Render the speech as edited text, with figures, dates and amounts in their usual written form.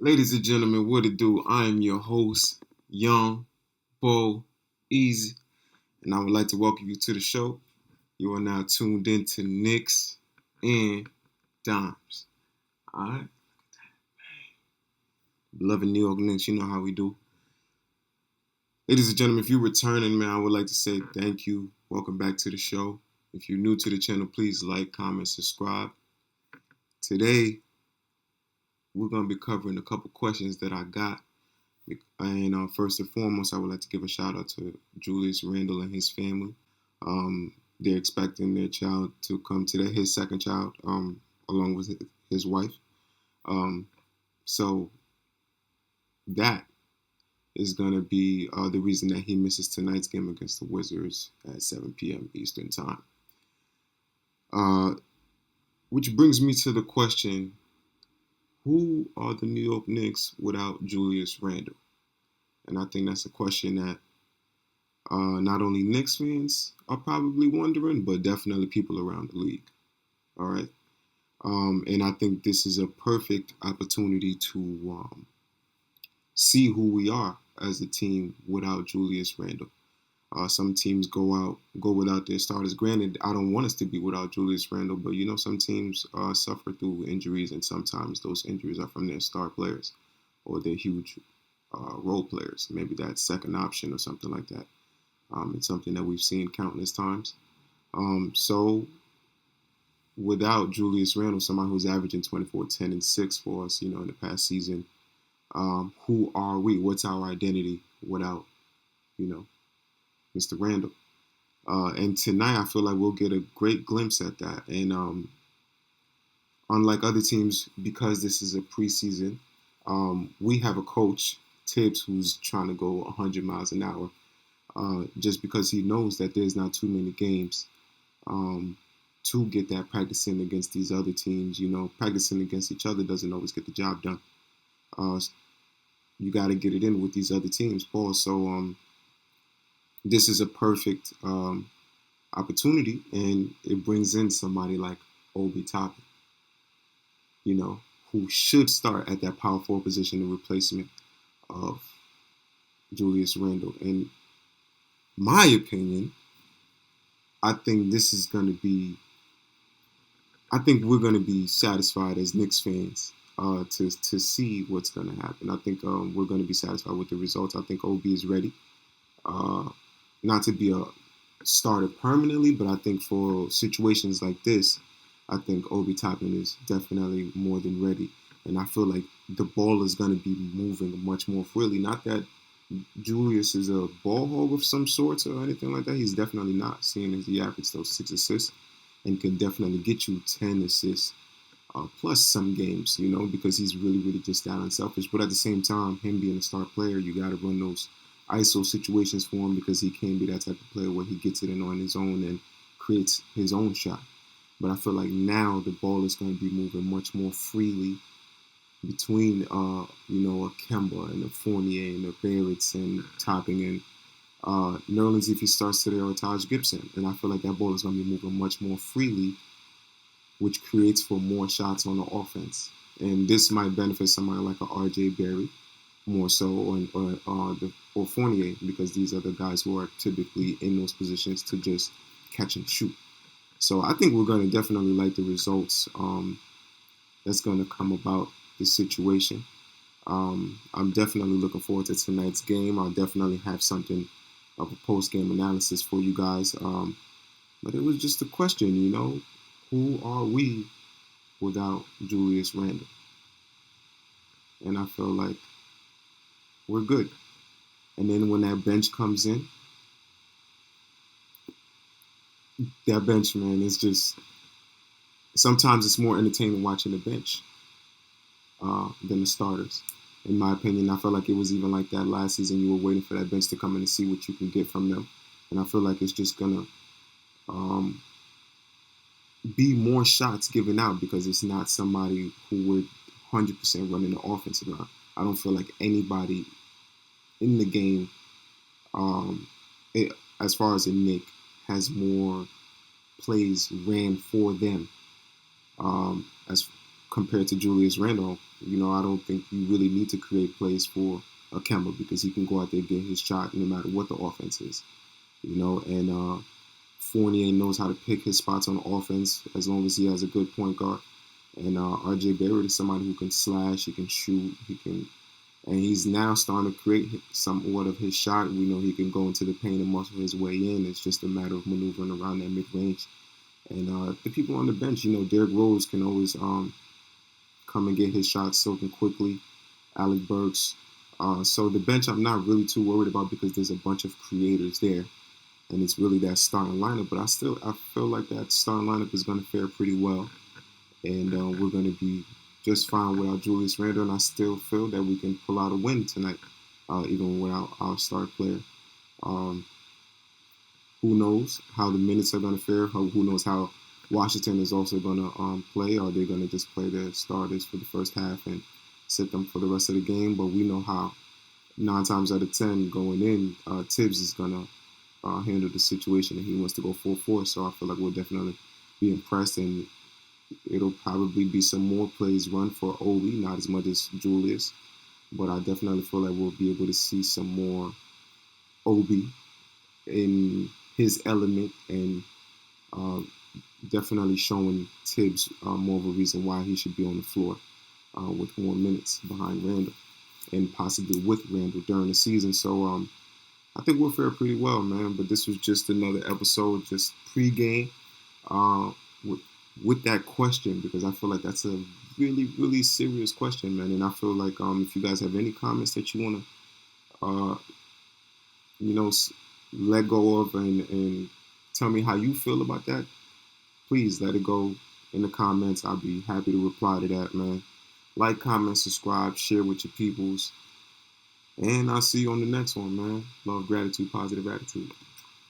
Ladies and gentlemen, what it do? I am your host, Young, Bo, Easy, and I would like to welcome you to the show. You are now tuned in to Knicks and Dimes. Alright? Beloved New York Knicks, you know how we do. Ladies and gentlemen, if you're returning, man, I would like to say thank you. Welcome back to the show. If you're new to the channel, please like, comment, subscribe. Today, we're going to be covering a couple questions that I got. And first and foremost, I would like to give a shout out to Julius Randle and his family. They're expecting their child to come today, his second child, along with his wife. So that is going to be the reason that he misses tonight's game against the Wizards at 7 p.m. Eastern Time. Which brings me to the question, who are the New York Knicks without Julius Randle? And I think that's a question that not only Knicks fans are probably wondering, but definitely people around the league. All right. And I think this is a perfect opportunity to see who we are as a team without Julius Randle. Some teams go without their starters. Granted, I don't want us to be without Julius Randle, but some teams suffer through injuries, and sometimes those injuries are from their star players or their huge role players. Maybe that second option or something like that. It's something that we've seen countless times. So without Julius Randle, somebody who's averaging 24, 10, and 6 for us, in the past season, who are we? What's our identity without, Mr. Randle? And tonight, I feel like we'll get a great glimpse at that. And unlike other teams, because this is a preseason, we have a coach, Tibbs, who's trying to go 100 miles an hour, just because he knows that there's not too many games to get that practicing against these other teams. Practicing against each other doesn't always get the job done. You got to get it in with these other teams, Paul. So this is a perfect opportunity, and it brings in somebody like Obi Toppin, who should start at that power forward position in replacement of Julius Randle. In my opinion, I think we're going to be satisfied as Knicks fans to see what's going to happen. I think we're going to be satisfied with the results. I think Obi is ready. Not to be a starter permanently, but I think for situations like this, I think Obi Toppin is definitely more than ready. And I feel like the ball is going to be moving much more freely. Not that Julius is a ball hog of some sorts or anything like that. He's definitely not, seeing as he averaged those 6 assists and can definitely get you 10 assists plus some games, because he's really, really just that unselfish. But at the same time, him being a star player, you got to run those ISO situations for him, because he can be that type of player where he gets it in on his own and creates his own shot. But I feel like now the ball is going to be moving much more freely between, a Kemba and a Fournier and a Barretts and Topping and Nerlens if he starts today, or Taj Gibson. And I feel like that ball is going to be moving much more freely, which creates for more shots on the offense. And this might benefit somebody like a R.J. Barrett more so, or Fournier, because these are the guys who are typically in those positions to just catch and shoot. So I think we're going to definitely like the results that's going to come about this situation. I'm definitely looking forward to tonight's game. I'll definitely have something of a post-game analysis for you guys. But it was just a question, who are we without Julius Randle? And I feel like we're good. And then when that bench comes in, that bench, man, is just, sometimes it's more entertaining watching the bench than the starters. In my opinion, I feel like it was even like that last season. You were waiting for that bench to come in and see what you can get from them. And I feel like it's just going to be more shots given out, because it's not somebody who would 100% running the offense around. I don't feel like anybody in the game, as far as a Knick, has more plays ran for them as compared to Julius Randle. I don't think you really need to create plays for a Kemba because he can go out there and get his shot no matter what the offense is. And Fournier knows how to pick his spots on offense as long as he has a good point guard. And RJ Barrett is somebody who can slash, he can shoot, and he's now starting to create somewhat of his shot. We know he can go into the paint and muscle his way in. It's just a matter of maneuvering around that mid range. And the people on the bench, Derrick Rose can always come and get his shots soaking quickly. Alec Burks. So the bench I'm not really too worried about because there's a bunch of creators there. And it's really that starting lineup. But I feel like that starting lineup is going to fare pretty well. And we're going to be just fine without Julius Randle. And I still feel that we can pull out a win tonight, even without our star player. Who knows how the minutes are going to fare? Who knows how Washington is also going to play? Are they going to just play their starters for the first half and sit them for the rest of the game? But we know how 9 times out of 10 going in, Tibbs is going to handle the situation and he wants to go full force. So I feel like we'll definitely be impressed, and it'll probably be some more plays run for Obi, not as much as Julius. But I definitely feel like we'll be able to see some more Obi in his element and definitely showing Tibbs more of a reason why he should be on the floor with more minutes behind Randle and possibly with Randle during the season. So I think we'll fare pretty well, man. But this was just another episode, just pregame with that question, because I feel like that's a really, really serious question, man. And I feel like if you guys have any comments that you want to, let go of and tell me how you feel about that, please let it go in the comments. I'll be happy to reply to that, man. Like, comment, subscribe, share with your peoples. And I'll see you on the next one, man. Love, gratitude, positive attitude.